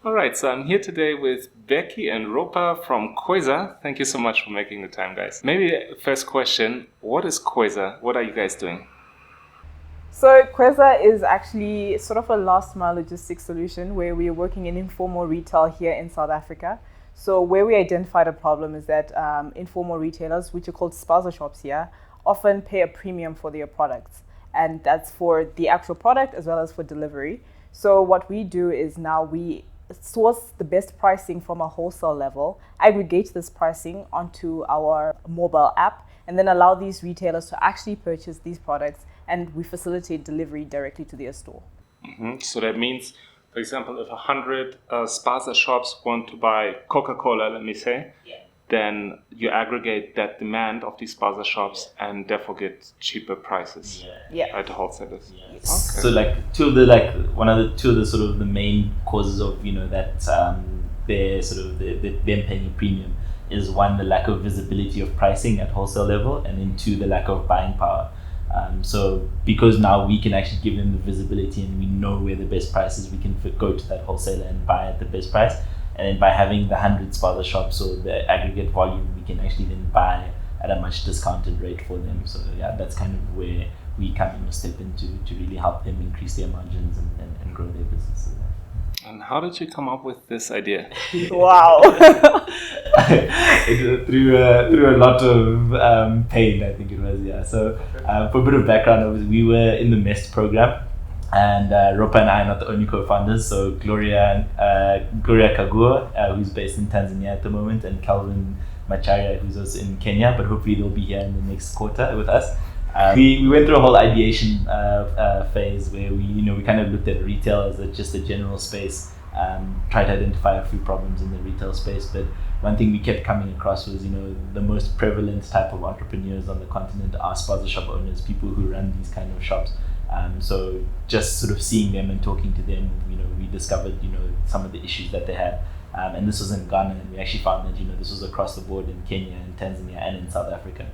All right, so I'm here today with Becky and Ropa from Kweza. Thank you so much for making the time, guys. Maybe first question, what is Kweza? What are you guys doing? So Kweza is actually sort of a last mile logistics solution where we are working in informal retail here in South Africa. So where we identified a problem is that informal retailers, which are called spaza shops here, often pay a premium for their products. And that's for the actual product as well as for delivery. So what we do is now we source the best pricing from a wholesale level, aggregate this pricing onto our mobile app, and then allow these retailers to actually purchase these products, and we facilitate delivery directly to their store. Mm-hmm. So that means, for example, if 100 spaza shops want to buy Coca-Cola, let me say, then you aggregate that demand of these spaza shops and therefore get cheaper prices at the wholesalers. Okay. So two of the sort of the main causes of that their sort of them paying a premium is one, the lack of visibility of pricing at wholesale level, and then two, the lack of buying power. So because now we can actually give them the visibility and we know where the best price is, we can go to that wholesaler and buy at the best price. And then by having the 100 spaza shops or the aggregate volume, we can actually then buy at a much discounted rate for them. So that's kind of where we come in or step in to really help them increase their margins and grow their businesses. And how did you come up with this idea? Wow. Through a lot of pain, I think it was, So for a bit of background, we were in the MEST program. And Ropa and I are not the only co-founders. So Gloria Kagua, who's based in Tanzania at the moment, and Calvin Macharia, who's also in Kenya, but hopefully they'll be here in the next quarter with us. We went through a whole ideation phase where we kind of looked at retail as just a general space, tried to identify a few problems in the retail space. But one thing we kept coming across was the most prevalent type of entrepreneurs on the continent are spaza shop owners, people who run these kind of shops. So just sort of seeing them and talking to them, we discovered, some of the issues that they had. And this was in Ghana, and we actually found that, this was across the board in Kenya and Tanzania and in South Africa.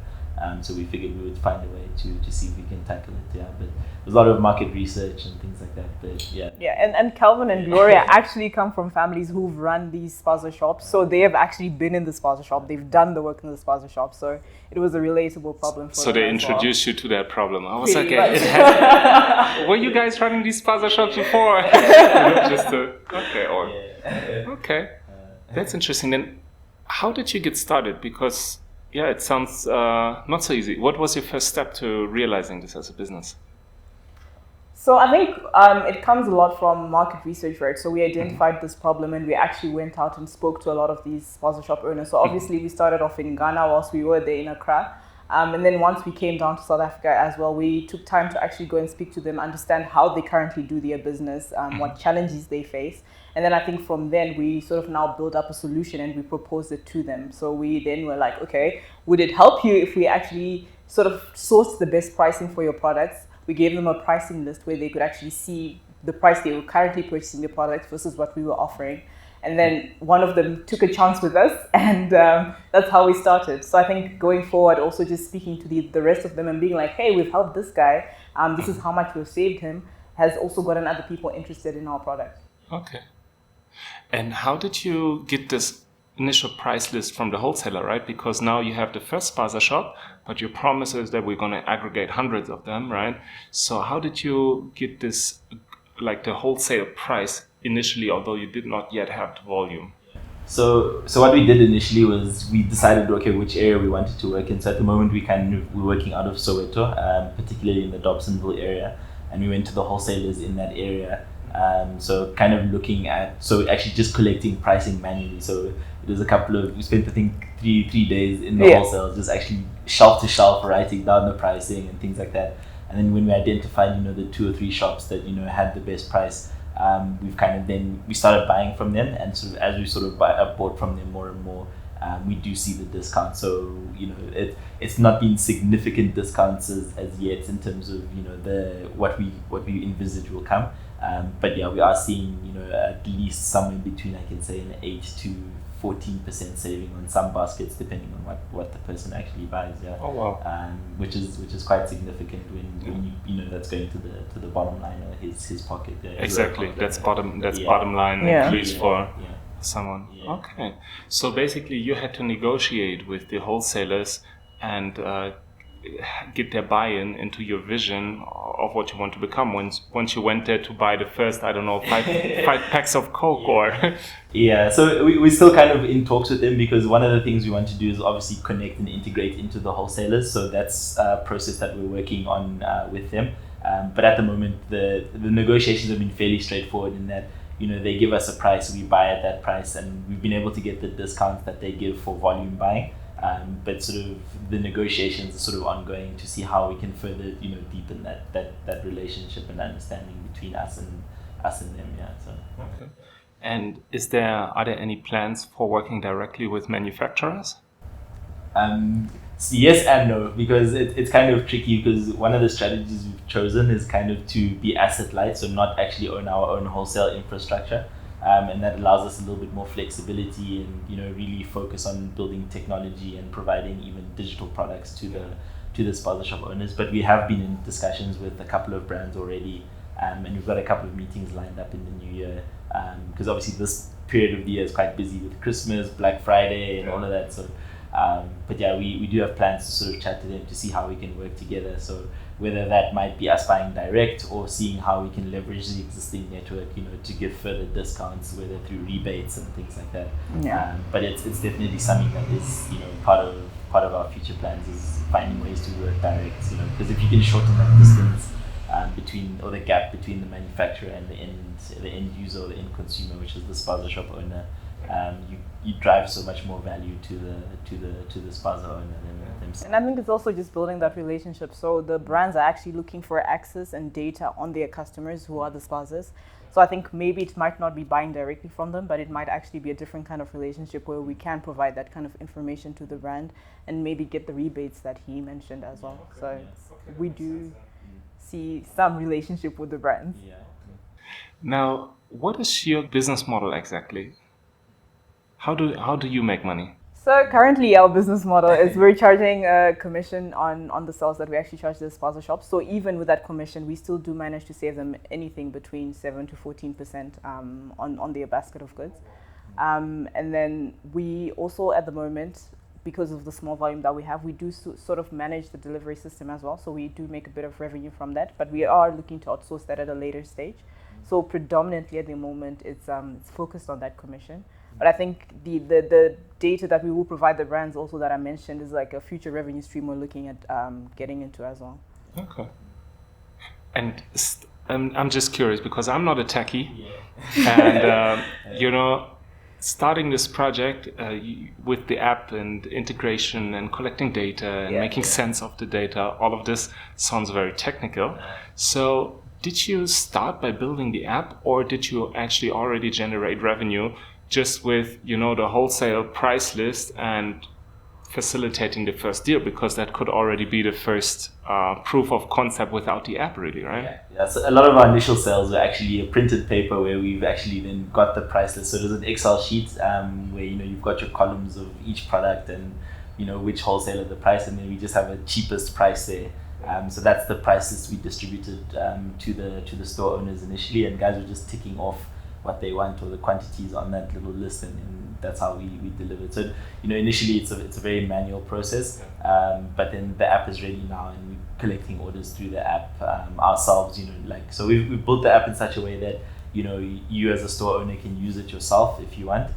So we figured we would find a way to see if we can tackle it. But there's a lot of market research and things like that. But and Calvin and Gloria actually come from families who've run these spaza shops. So they have actually been in the spaza shop. They've done the work in the spaza shop. So it was a relatable problem for them. So they introduced you to that problem. I was Pretty like, were you guys running these spaza shops before? Okay. That's interesting. Then how did you get started? Because it sounds not so easy. What was your first step to realizing this as a business? So I think it comes a lot from market research, right? So we identified this problem and we actually went out and spoke to a lot of these spaza shop owners. So obviously we started off in Ghana whilst we were there in Accra. And then once we came down to South Africa as well, we took time to actually go and speak to them, understand how they currently do their business, what challenges they face. And then I think from then we sort of now build up a solution and we proposed it to them. So we then were like, okay, would it help you if we actually sort of sourced the best pricing for your products? We gave them a pricing list where they could actually see the price they were currently purchasing the products versus what we were offering. And then one of them took a chance with us, and that's how we started. So I think going forward, also just speaking to the rest of them and being like, hey, we've helped this guy. This is how much we've saved him, has also gotten other people interested in our product. Okay. And how did you get this initial price list from the wholesaler, right? Because now you have the first spaza shop, but your promise is that we're going to aggregate hundreds of them, right? So how did you get this, like the wholesale price initially, although you did not yet have the volume? So what we did initially was we decided, which area we wanted to work in. So at the moment we're working out of Soweto, particularly in the Dobsonville area, and we went to the wholesalers in that area. So kind of looking at, actually just collecting pricing manually. So it was we spent I think three days in the wholesale, just actually shelf to shelf writing down the pricing and things like that. And then when we identified, the 2 or 3 shops that, had the best price, we've kind of then, we started buying from them, and sort of as we sort of bought from them more and more, we do see the discount. So, it's not been significant discounts as yet in terms of, what we envisage will come. But we are seeing, at least somewhere between, I can say, an 8 to 14% saving on some baskets, depending on what the person actually buys. Yeah. Oh wow. Which is quite significant when you know that's going to the bottom line or his pocket. Yeah. Exactly. That's bottom line increase for someone. Yeah. Okay. So basically, you had to negotiate with the wholesalers and get their buy-in into your vision of what you want to become. Once you went there to buy the first, I don't know, five packs of Coke or. Yeah. So we're still kind of in talks with them, because one of the things we want to do is obviously connect and integrate into the wholesalers. So that's a process that we're working on with them. But at the moment, the negotiations have been fairly straightforward in that, you know, they give us a price, we buy at that price, and we've been able to get the discounts that they give for volume buying. But sort of the negotiations are sort of ongoing to see how we can further, you know, deepen that relationship and understanding between us and them. Yeah. So. Okay. And are there any plans for working directly with manufacturers? Yes and no, because it's kind of tricky, because one of the strategies we've chosen is kind of to be asset light, so not actually own our own wholesale infrastructure. And that allows us a little bit more flexibility and, you know, really focus on building technology and providing even digital products to the spaza shop owners. But we have been in discussions with a couple of brands already, and we've got a couple of meetings lined up in the new year, because obviously this period of the year is quite busy with Christmas, Black Friday, and all of that. So, but yeah, we do have plans to sort of chat to them to see how we can work together. So whether that might be us buying direct or seeing how we can leverage the existing network, you know, to give further discounts, whether through rebates and things like that. Yeah. But it's definitely something that is, you know, part of our future plans, is finding ways to work direct, you know, because if you can shorten that distance the gap between the manufacturer and the end user or the end consumer, which is the spaza shop owner, you drive so much more value to the spaza owner themselves. And I think it's also just building that relationship. So the brands are actually looking for access and data on their customers, who are the spazas. So I think maybe it might not be buying directly from them, but it might actually be a different kind of relationship where we can provide that kind of information to the brand and maybe get the rebates that he mentioned as well. So we do see some relationship with the brands. Yeah. Now, what is your business model exactly? How do you make money? So currently our business model is we're charging a commission on the sales that we actually charge the spaza shops. So even with that commission, we still do manage to save them anything between 7 to 14% on their basket of goods. And then we also, at the moment, because of the small volume that we have, we do sort of manage the delivery system as well. So we do make a bit of revenue from that, but we are looking to outsource that at a later stage. So predominantly at the moment, it's focused on that commission. But I think the data that we will provide the brands also that I mentioned is like a future revenue stream we're looking at getting into as well. Okay. And I'm just curious, because I'm not a techie, and you know, starting this project with the app and integration and collecting data and making sense of the data, all of this sounds very technical. So did you start by building the app, or did you actually already generate revenue just with, you know, the wholesale price list and facilitating the first deal? Because that could already be the first proof of concept without the app, really, right? Yeah. So a lot of our initial sales were actually a printed paper where we've actually then got the price list. So there's an Excel sheet where, you know, you've got your columns of each product and, you know, which wholesaler the price, and then we just have a cheapest price there. So that's the price list we distributed to the store owners initially, and guys were just ticking off what they want or the quantities on that little list, and that's how we delivered. So, you know, initially it's a very manual process, but then the app is ready now, and we're collecting orders through the app ourselves. You know, like, so we've built the app in such a way that, you know, you as a store owner can use it yourself if you want,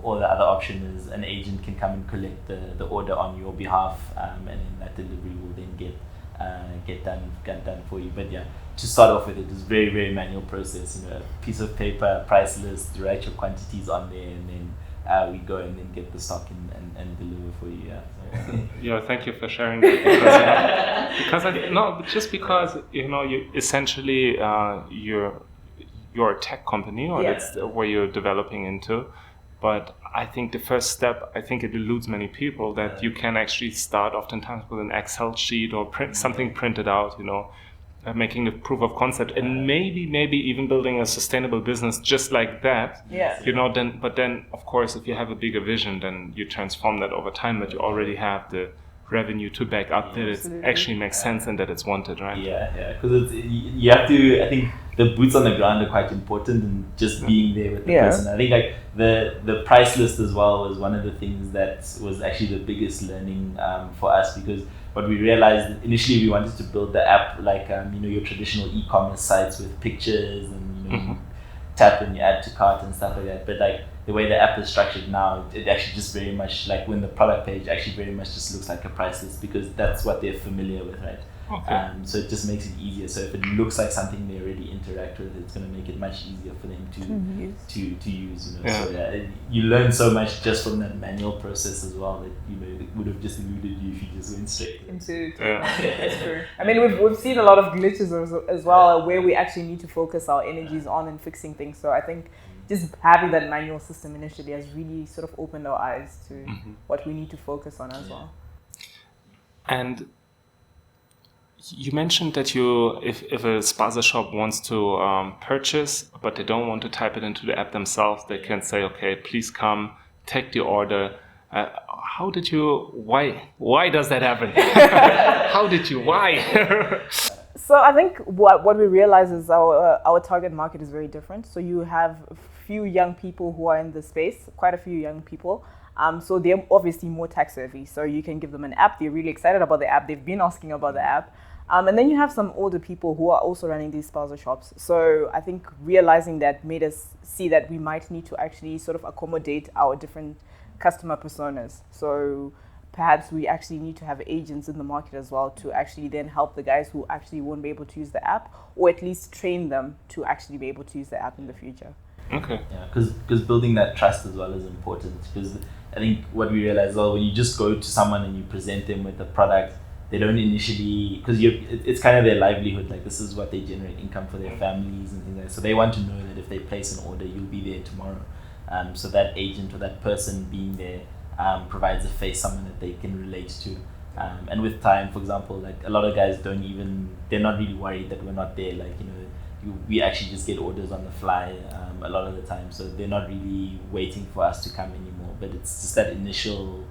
or the other option is an agent can come and collect the order on your behalf, and then that delivery will then get done for you. But yeah, to start off with, it is very, very manual process. You know, a piece of paper, price list, you write your quantities on there, and then we go and then get the stock and deliver for you. Yeah, thank you for sharing that. Because you know, you essentially you're a tech company, or that's where you're developing into. But I think the first step, I think it eludes many people, that you can actually start oftentimes with an Excel sheet or print something printed out, you know, making the proof of concept, and maybe even building a sustainable business just like that. Yeah. Then of course, if you have a bigger vision, then you transform that over time, but you already have the revenue to back up that it actually makes sense and that it's wanted, right? Yeah, because you have to. I think the boots on the ground are quite important, and just being there with the person. I think like the price list as well was one of the things that was actually the biggest learning for us, because what we realized initially, we wanted to build the app like your traditional e-commerce sites with pictures and you tap and you add to cart and stuff like that. But like the way the app is structured now, it actually just very much like when the product page actually very much just looks like a price list, because that's what they're familiar with, right? Okay. So it just makes it easier. So if it looks like something they already interact with, it's going to make it much easier for them to use. So you learn so much just from that manual process as well, that it would have just eluded you if you just went straight into it. That's true. I mean, we've seen a lot of glitches as well, where we actually need to focus our energies on and fixing things. So I think just having that manual system initially has really sort of opened our eyes to what we need to focus on as well. And you mentioned that if a spaza shop wants to purchase, but they don't want to type it into the app themselves, they can say, okay, please come, take the order. Why does that happen? Why? So I think what we realize is our target market is very different. So you have a few young people who are in the space, quite a few young people. So they're obviously more tech savvy. So you can give them an app. They're really excited about the app. They've been asking about the app. And then you have some older people who are also running these spaza shops. So I think realizing that made us see that we might need to actually sort of accommodate our different customer personas. So perhaps we actually need to have agents in the market as well to actually then help the guys who actually won't be able to use the app, or at least train them to actually be able to use the app in the future. Okay. Yeah, because building that trust as well is important. Because I think what we realize, well, when you just go to someone and you present them with a product, they don't initially, because it's kind of their livelihood. Like, this is what they generate income for their families and things like that. So they want to know that if they place an order, you'll be there tomorrow. So that agent or that person being there provides a face, someone that they can relate to. And with time, for example, like a lot of guys they're not really worried that we're not there. Like, we actually just get orders on the fly a lot of the time. So they're not really waiting for us to come anymore. But it's just that initial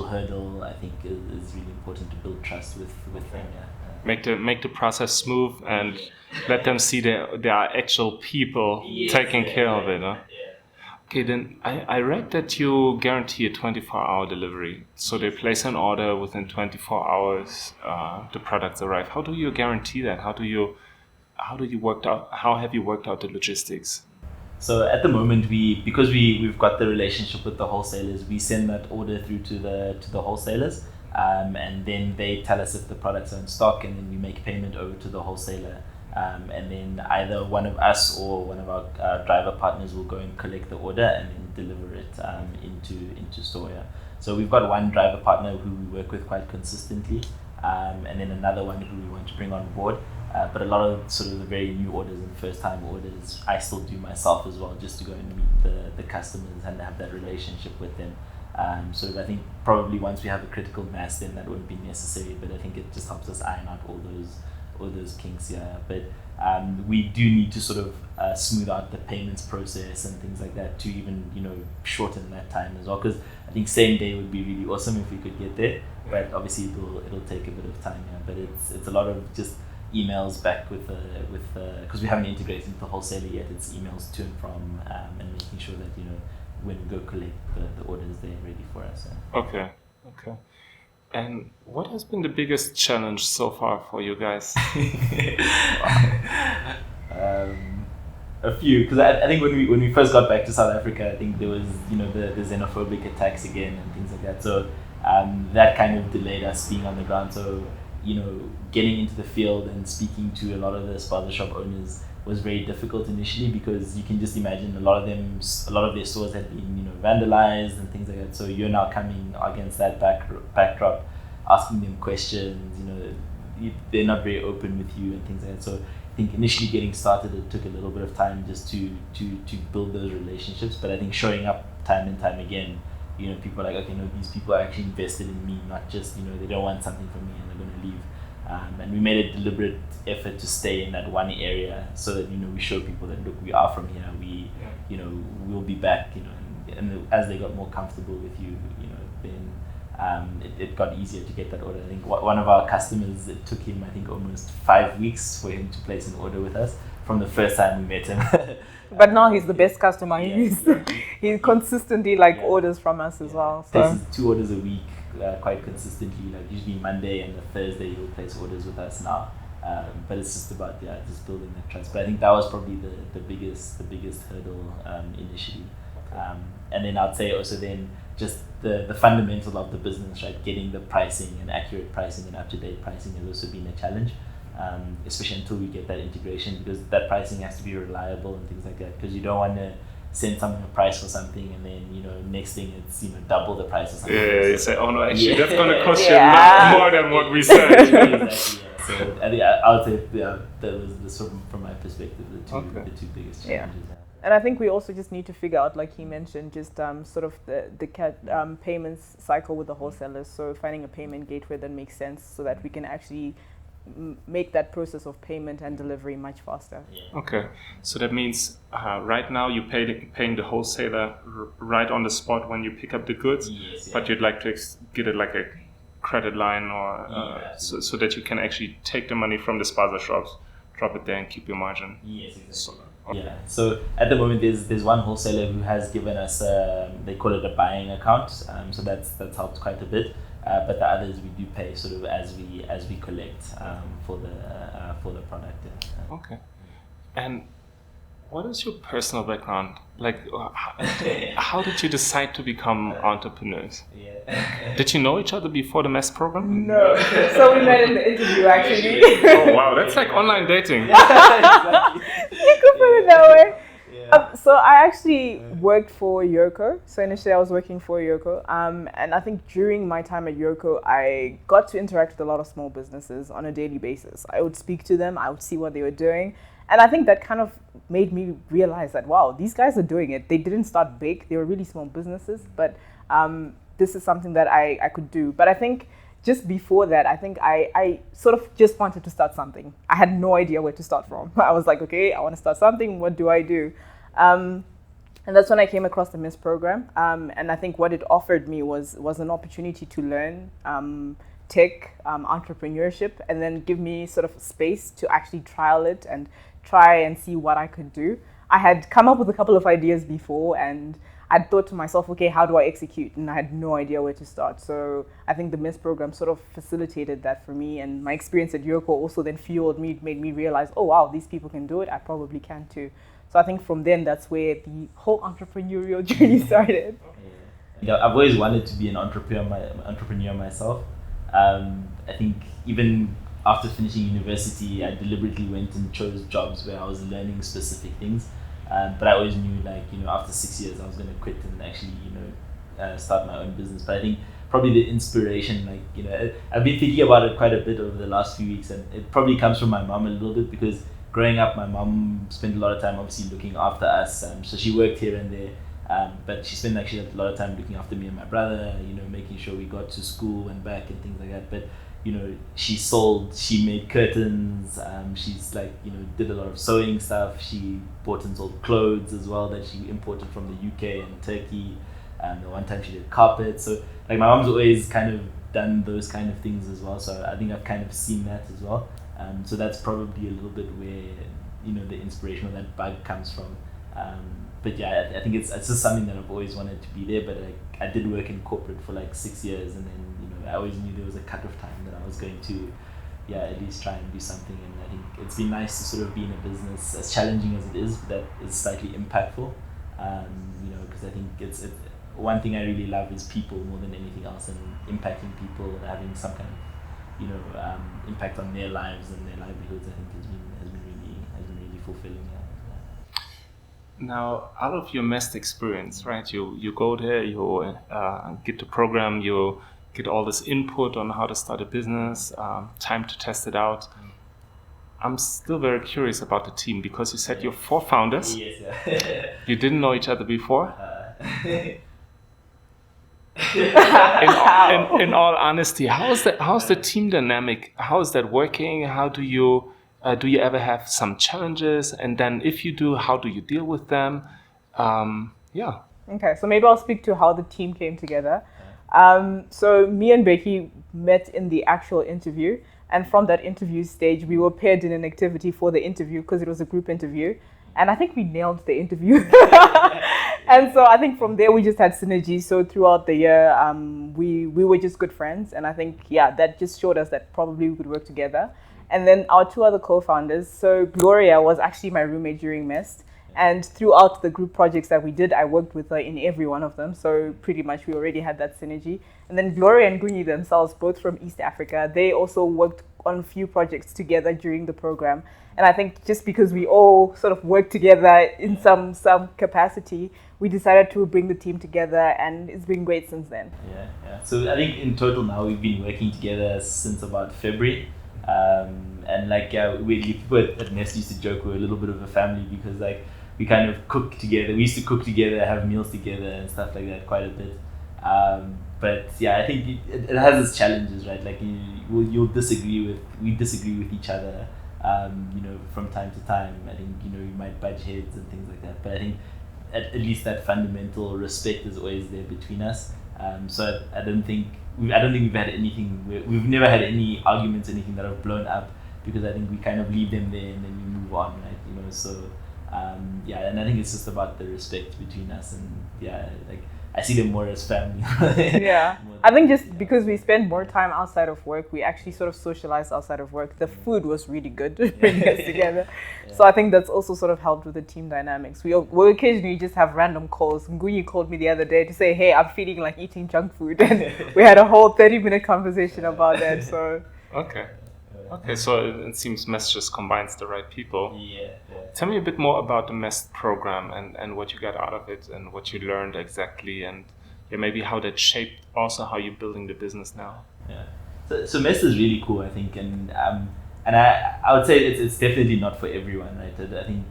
hurdle, I think, is really important to build trust with them. Yeah. Make the process smooth and let them see there are actual people taking care of it. Huh? Okay, then I read that you guarantee a 24-hour delivery. So they place an order, within 24 hours the products arrive. How do you guarantee that? How have you worked out the logistics? So at the moment, because we've got the relationship with the wholesalers, we send that order through to the wholesalers, and then they tell us if the products are in stock, and then we make payment over to the wholesaler, and then either one of us or one of our driver partners will go and collect the order and then deliver it into store. Yeah. So we've got one driver partner who we work with quite consistently, and then another one who we want to bring on board. But a lot of sort of the very new orders and first-time orders, I still do myself as well, just to go and meet the customers and have that relationship with them. So I think probably once we have a critical mass, then that wouldn't be necessary. But I think it just helps us iron out all those kinks. Yeah. But we do need to sort of smooth out the payments process and things like that to even shorten that time as well. Because I think same day would be really awesome if we could get there. But obviously it'll take a bit of time. Yeah. But it's a lot of just emails back with because we haven't integrated with the wholesaler yet. It's emails to and from, and making sure that when we go collect the orders, they're ready for us. Okay. And what has been the biggest challenge so far for you guys? A few, because I think when we first got back to South Africa, I think there was the xenophobic attacks again and things like that. So that kind of delayed us being on the ground. So getting into the field and speaking to a lot of the spaza shop owners was very difficult initially, because you can just imagine a lot of their stores had been vandalized and things like that. So you're now coming against that backdrop, asking them questions. They're not very open with you and things like that. So I think initially getting started, it took a little bit of time just to build those relationships. But I think showing up time and time again, people are like, okay, no, these people are actually invested in me, not just they don't want something from me and they're going to leave. And we made a deliberate effort to stay in that one area so that, we show people that, look, we are from here. We'll be back, and as they got more comfortable with you, then it got easier to get that order. I think one of our customers, it took him, I think, almost 5 weeks for him to place an order with us from the first time we met him. But now he's the best customer. He consistently orders from us as well. So. Places 2 orders a week quite consistently. Like usually Monday and the Thursday he'll place orders with us now. But it's just about just building that trust. But I think that was probably the biggest hurdle initially. And then I'd say also then just the fundamental of the business, right? Getting the pricing and accurate pricing and up-to-date pricing has also been a challenge. Especially until we get that integration, because that pricing has to be reliable and things like that, because you don't want to send someone a price for something and then next thing it's double the price or something. You say, oh no, actually that's going to cost you a lot more than what we said. Exactly, yeah. So I would say that was the sort of, from my perspective, the two biggest challenges. Yeah. And I think we also just need to figure out, like he mentioned, just sort of the payments cycle with the wholesalers. So finding a payment gateway that makes sense so that we can actually make that process of payment and delivery much faster. Yeah. Okay, so that means right now you're paying the wholesaler right on the spot when you pick up the goods, yes, but you'd like to get it like a credit line or so that you can actually take the money from the spaza shops, drop it there and keep your margin. Yes, exactly. So at the moment there's one wholesaler who has given us they call it a buying account, so that's helped quite a bit. But the others we do pay sort of as we collect for the product. Yeah. Okay. And what is your personal background? Like, how did you decide to become entrepreneurs? Yeah. Did you know each other before the MEST program? No. So we met in the interview actually. Oh wow, that's like online dating. Exactly. You could put it that way. So I actually worked for Yoko. So initially I was working for Yoko. And I think during my time at Yoko, I got to interact with a lot of small businesses on a daily basis. I would speak to them. I would see what they were doing. And I think that kind of made me realize that, wow, these guys are doing it. They didn't start big. They were really small businesses. But this is something that I could do. But I think just before that, I think I sort of just wanted to start something. I had no idea where to start from. I was like, okay, I want to start something. What do I do? And that's when I came across the MEST program. And I think what it offered me was an opportunity to learn tech, entrepreneurship, and then give me sort of space to actually trial it and try and see what I could do. I had come up with a couple of ideas before, and I'd thought to myself, okay, how do I execute? And I had no idea where to start. So I think the MEST program sort of facilitated that for me. And my experience at Yoko also then fueled me, made me realize, oh, wow, these people can do it. I probably can too. So I think from then, that's where the whole entrepreneurial journey started. Yeah, I've always wanted to be an entrepreneur myself. I think even after finishing university, I deliberately went and chose jobs where I was learning specific things. But I always knew, after 6 years, I was going to quit and actually, start my own business. But I think probably the inspiration, I've been thinking about it quite a bit over the last few weeks, and it probably comes from my mom a little bit, because growing up, my mom spent a lot of time obviously looking after us. So she worked here and there, but she spent actually a lot of time looking after me and my brother, making sure we got to school and back and things like that. But she made curtains, she's did a lot of sewing stuff. She bought and sold clothes as well that she imported from the UK and Turkey. The one time she did carpets. So my mom's always kind of done those kind of things as well. So I think I've kind of seen that as well. So that's probably a little bit where the inspiration of that bug comes from. But yeah, I think it's just something that I've always wanted to be there. But I did work in corporate for 6 years, and then I always knew there was a cut-off time that I was going to, at least try and do something. And I think it's been nice to sort of be in a business as challenging as it is, but that is slightly impactful. Because I think it's one thing I really love is people more than anything else, and impacting people and having some kind of impact on their lives and their livelihoods. I think has been really fulfilling. Now, out of your MEST experience, right? You go there, you get the program, you get all this input on how to start a business, time to test it out. I'm still very curious about the team, because you said you're 4 founders. Yes, yeah. You didn't know each other before. in all honesty, how's the team dynamic? How is that working? How do you ever have some challenges? And then if you do, how do you deal with them? Yeah. Okay, so maybe I'll speak to how the team came together. So me and Beki met in the actual interview, and from that interview stage, we were paired in an activity for the interview because it was a group interview, and I think we nailed the interview. And so I think from there we just had synergy. So throughout the year, we were just good friends, and I think that just showed us that probably we could work together. And then our two other co-founders. So Gloria was actually my roommate during MEST. And throughout the group projects that we did, I worked with her in every one of them. So pretty much we already had that synergy. And then Gloria and Gunyi themselves, both from East Africa, they also worked on a few projects together during the program. And I think just because we all sort of worked together in some capacity, we decided to bring the team together, and it's been great since then. Yeah. So I think in total now we've been working together since about February. And people at MEST used to joke we're a little bit of a family because we kind of cook together. We used to cook together, have meals together and stuff like that quite a bit. But yeah, I think it has its challenges, right? Like we disagree with each other, from time to time. I think, we might butt heads and things like that. But I think at least that fundamental respect is always there between us. So I don't think we've had anything. We've never had any arguments, anything that have blown up, because I think we kind of leave them there and then we move on, right? So and I think it's just about the respect between us, and I see them more as family. Yeah, I think just because we spend more time outside of work, we actually sort of socialize outside of work. The food was really good to bring us together. Yeah. So I think that's also sort of helped with the team dynamics. We'll occasionally just have random calls. Nguyi called me the other day to say, hey, I'm feeling like eating junk food. And we had a whole 30-minute conversation about that. So Okay, so it seems MEST just combines the right people. Yeah. Tell me a bit more about the MEST program and what you got out of it and what you learned exactly, and maybe how that shaped also how you're building the business now. Yeah. So MEST is really cool, I think, and I would say it's definitely not for everyone, right? I think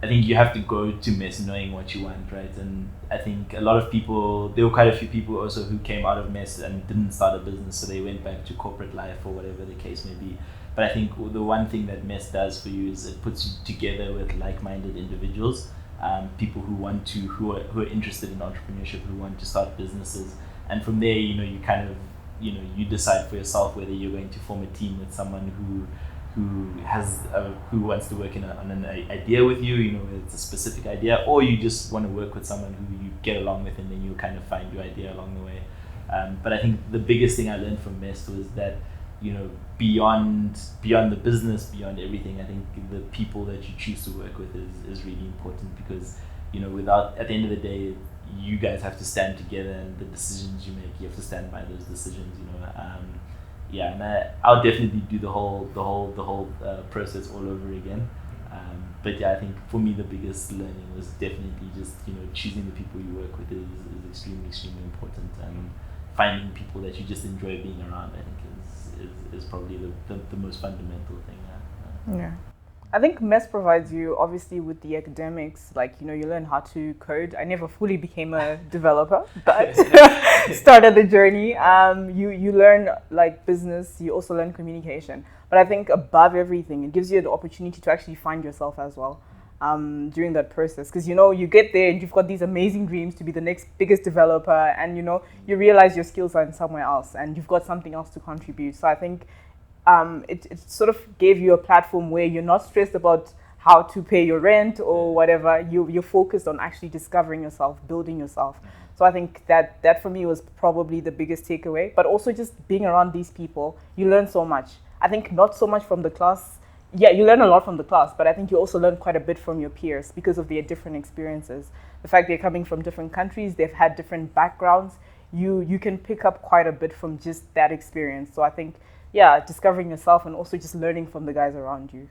I think you have to go to MEST knowing what you want, right? And I think there were quite a few people also who came out of MEST and didn't start a business, so they went back to corporate life or whatever the case may be. But I think the one thing that MEST does for you is it puts you together with like-minded individuals, people who are interested in entrepreneurship, who want to start businesses, and from there, you kind of, you decide for yourself whether you're going to form a team with someone who wants to work on an idea with you, it's a specific idea, or you just want to work with someone who you get along with, and then you kind of find your idea along the way. But I think the biggest thing I learned from MEST was that, beyond the business, beyond everything, I think the people that you choose to work with is really important, because, at the end of the day, you guys have to stand together, and the decisions you make, you have to stand by those decisions, and I'll definitely do the whole process all over again. But I think for me the biggest learning was definitely just choosing the people you work with is extremely important, and finding people that you just enjoy being around, I think is probably the most fundamental thing. Yeah. I think MEST provides you obviously with the academics, you learn how to code. I never fully became a developer, but started the journey. You learn business, you also learn communication. But I think above everything, it gives you the opportunity to actually find yourself as well during that process. Because, you get there and you've got these amazing dreams to be the next biggest developer, and, you realize your skills are in somewhere else and you've got something else to contribute. So I think it sort of gave you a platform where you're not stressed about how to pay your rent or whatever. You're focused on actually discovering yourself, building yourself. So I think that for me was probably the biggest takeaway. But also just being around these people, you learn so much. I think not so much from the class. Yeah, you learn a lot from the class, but I think you also learn quite a bit from your peers because of their different experiences. The fact they're coming from different countries, they've had different backgrounds. You can pick up quite a bit from just that experience. So I think, discovering yourself and also just learning from the guys around you.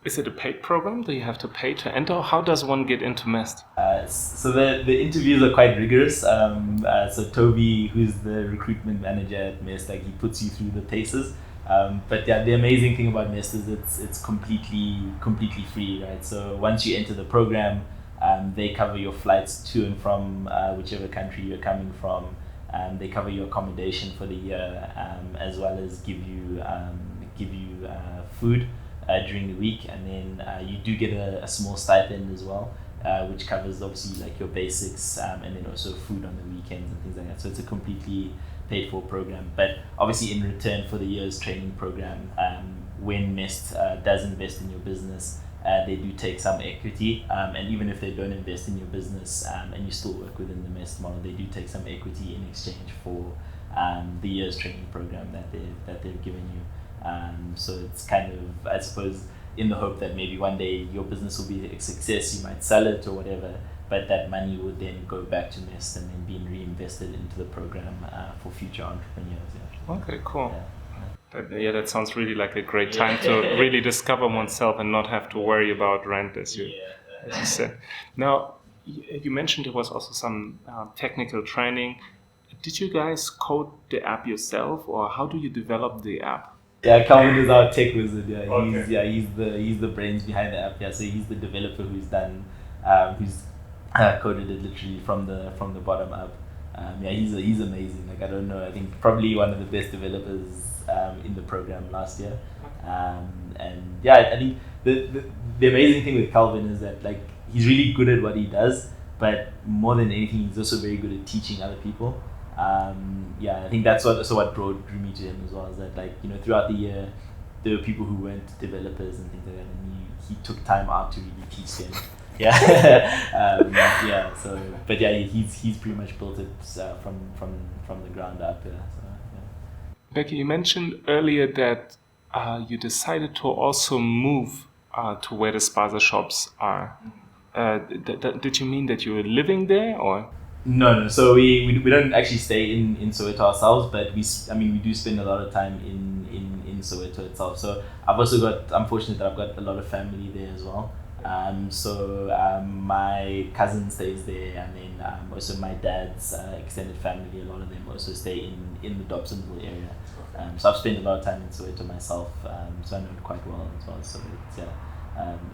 Is it a paid program? Do you have to pay to enter? How does one get into MEST? So the interviews are quite rigorous. So Toby, who's the recruitment manager at MEST, he puts you through the paces. But the amazing thing about MEST is it's completely free, right? So once you enter the program, They cover your flights to and from whichever country you're coming from. They cover your accommodation for the year, as well as give you food during the week, and then you do get a small stipend as well, which covers obviously like your basics, and then also food on the weekends and things like that. So it's a completely paid for program, but obviously in return for the year's training program, when MEST does invest in your business, they do take some equity, and even if they don't invest in your business and you still work within the MEST model, they do take some equity in exchange for the year's training program that they've given you. So it's kind of, I suppose, in the hope that maybe one day your business will be a success, you might sell it or whatever, but that money would then go back to MEST and then being reinvested into the program for future entrepreneurs. Yeah. Okay, cool. Yeah. That sounds really like a great time to really discover oneself and not have to worry about rent, as you said. Now, you mentioned there was also some technical training. Did you guys code the app yourself, or how do you develop the app? Yeah, Calvin is our tech wizard. Yeah, Okay. He's the brains behind the app. Yeah, so he's the developer who's coded it literally from the bottom up. He's amazing. Like, I don't know, I think probably one of the best developers in the program last year. And yeah, I think the amazing thing with Calvin is that like he's really good at what he does, but more than anything, he's also very good at teaching other people. I think that's what drew me to him as well, is that, like, you know, throughout the year there were people who weren't developers and things like that, and he took time out to really teach them. He's pretty much built it from the ground up. Becky, you mentioned earlier that you decided to also move to where the spaza shops are. Did you mean that you were living there, or? No. So we don't actually stay in Soweto ourselves, but we do spend a lot of time in Soweto itself. So I'm fortunate that I've got a lot of family there as well. My cousin stays there, and then also my dad's extended family, a lot of them also stay in the Dobsonville area. So I've spent a lot of time in Soweto myself, so I know it quite well as well. So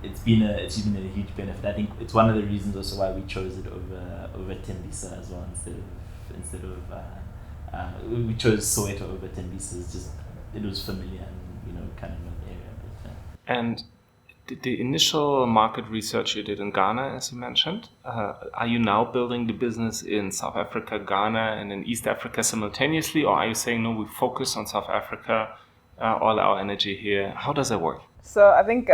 it's been a huge benefit. I think it's one of the reasons also why we chose it over Tembisa as well, instead of we chose Soweto over Tembisa. It's just, it was familiar and kind of know the area. But, And the initial market research you did in Ghana, as you mentioned, are you now building the business in South Africa, Ghana, and in East Africa simultaneously, or are you saying, no, we focus on South Africa, all our energy here? How does that work? So I think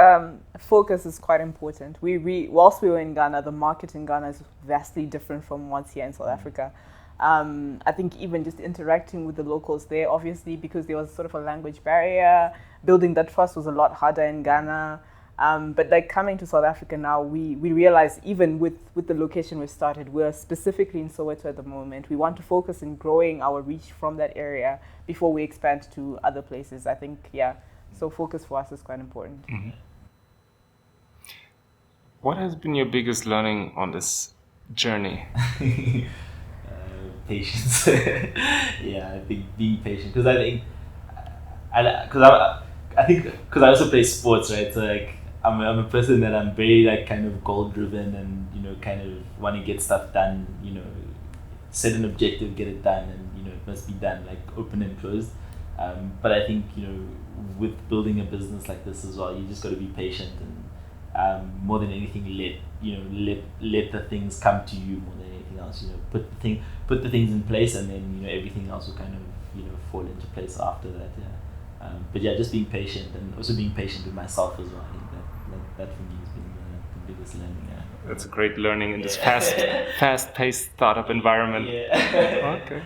focus is quite important. Whilst we were in Ghana, the market in Ghana is vastly different from what's here in South Africa. I think even just interacting with the locals there, obviously, because there was sort of a language barrier, building that trust was a lot harder in Ghana. But like coming to South Africa now, we realize, even with the location we started, we're specifically in Soweto at the moment. We want to focus in growing our reach from that area before we expand to other places. I think, so focus for us is quite important. Mm-hmm. What has been your biggest learning on this journey? Patience. I think being patient, because I also play sports, right? So like I'm a person that I'm very like kind of goal driven, and kind of want to get stuff done. Set an objective, get it done, and it must be done, like open and closed. But I think with building a business like this as well, you just got to be patient, and more than anything, let the things come to you more than anything else. Put the things in place, and then everything else will kind of fall into place after that. But just being patient, and also being patient with myself as well. I think that for me has been the biggest learning. That's a great learning in this fast-paced startup environment. Okay.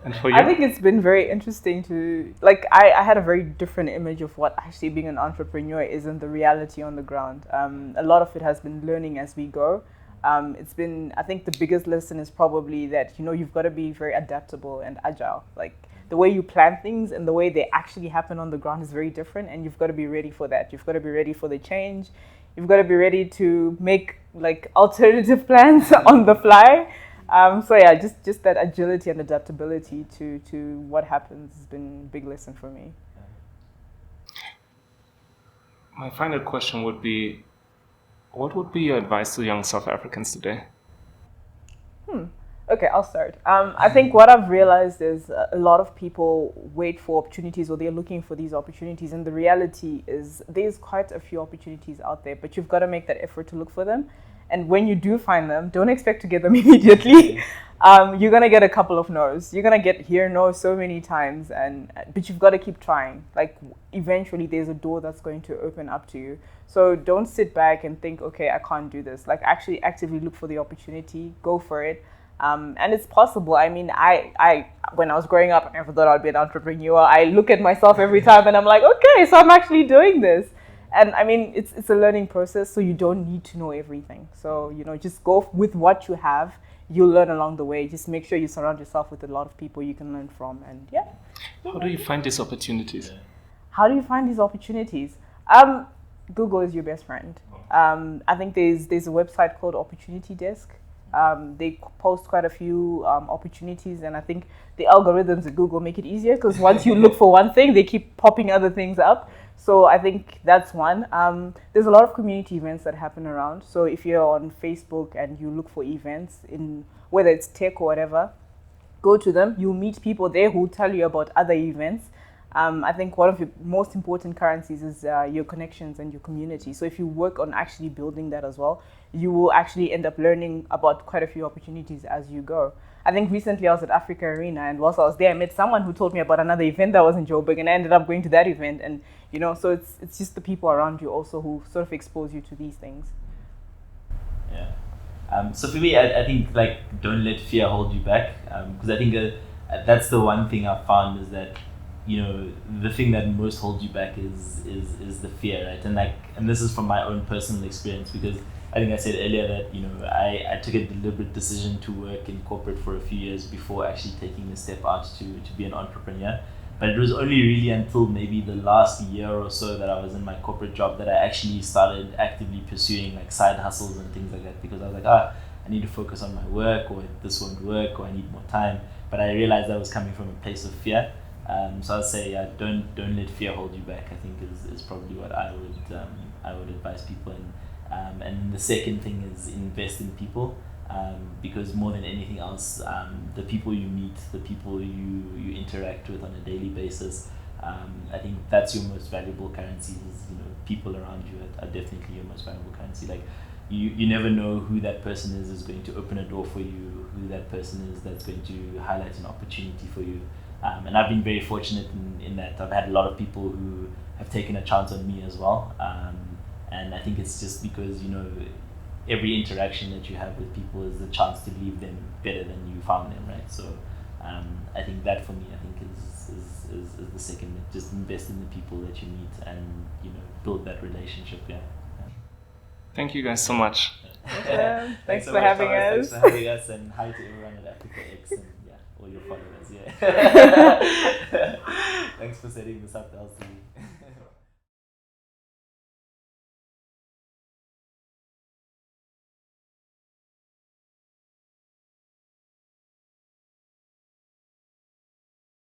And for you? I think it's been very interesting to, like, I had a very different image of what actually being an entrepreneur is in the reality on the ground. A lot of it has been learning as we go. It's been, I think the biggest lesson is probably that, you've got to be very adaptable and agile. Like, the way you plan things and the way they actually happen on the ground is very different, and you've got to be ready for that. You've got to be ready for the change. You've got to be ready to make like alternative plans on the fly. Just that agility and adaptability to what happens has been a big lesson for me. My final question would be, What would be your advice to young South Africans today? Okay, I'll start. I think what I've realized is a lot of people wait for opportunities, or they're looking for these opportunities. And the reality is there's quite a few opportunities out there, but you've got to make that effort to look for them. And when you do find them, don't expect to get them immediately. You're going to get a couple of no's. You're going to get hear no so many times, but you've got to keep trying. Like, eventually there's a door that's going to open up to you. So don't sit back and think, okay, I can't do this. Like, actually actively look for the opportunity, go for it. And it's possible. I mean, I when I was growing up, I never thought I'd be an entrepreneur. I look at myself every time and I'm like, okay, so I'm actually doing this. And I mean, it's a learning process, so you don't need to know everything. So, just go with what you have. You'll learn along the way. Just make sure you surround yourself with a lot of people you can learn from. And yeah. How do you find these opportunities? How do you find these opportunities? Google is your best friend. I think there's a website called Opportunity Desk. They post quite a few opportunities, and I think the algorithms at Google make it easier, because once you look for one thing, they keep popping other things up. So I think that's one. There's a lot of community events that happen around. So if you're on Facebook and you look for events, in whether it's tech or whatever, go to them. You'll meet people there who tell you about other events. I think one of your most important currencies is your connections and your community. So if you work on actually building that as well, you will actually end up learning about quite a few opportunities as you go. I think recently I was at Africa Arena, and whilst I was there, I met someone who told me about another event that was in Joburg, and I ended up going to that event. And so it's just the people around you also who sort of expose you to these things. Yeah. So for me, I think, like, don't let fear hold you back, because I think that's the one thing I've found, is that the thing that most holds you back is the fear, right? And this is from my own personal experience, because I think I said earlier that I took a deliberate decision to work in corporate for a few years before actually taking the step out to be an entrepreneur. But it was only really until maybe the last year or so that I was in my corporate job that I actually started actively pursuing, like, side hustles and things like that, because I was like, I need to focus on my work, or this won't work, or I need more time. But I realized that was coming from a place of fear. So I'd say, don't let fear hold you back, I think is probably what I would advise people. And the second thing is invest in people, because more than anything else, the people you meet, the people you interact with on a daily basis, I think that's your most valuable currency. Is, people around you are definitely your most valuable currency. Like, you never know who that person is going to open a door for you, who that person is that's going to highlight an opportunity for you. And I've been very fortunate in that I've had a lot of people who have taken a chance on me as well. And I think it's just because, every interaction that you have with people is a chance to leave them better than you found them, right? So I think that for me, I think is the second. Just invest in the people that you meet and, build that relationship, yeah. Thank you guys so much. Thanks so for much, having Thomas. us. Thanks for having us, and hi to everyone at AfricaX and all your followers, yeah. Thanks for setting this up, LC.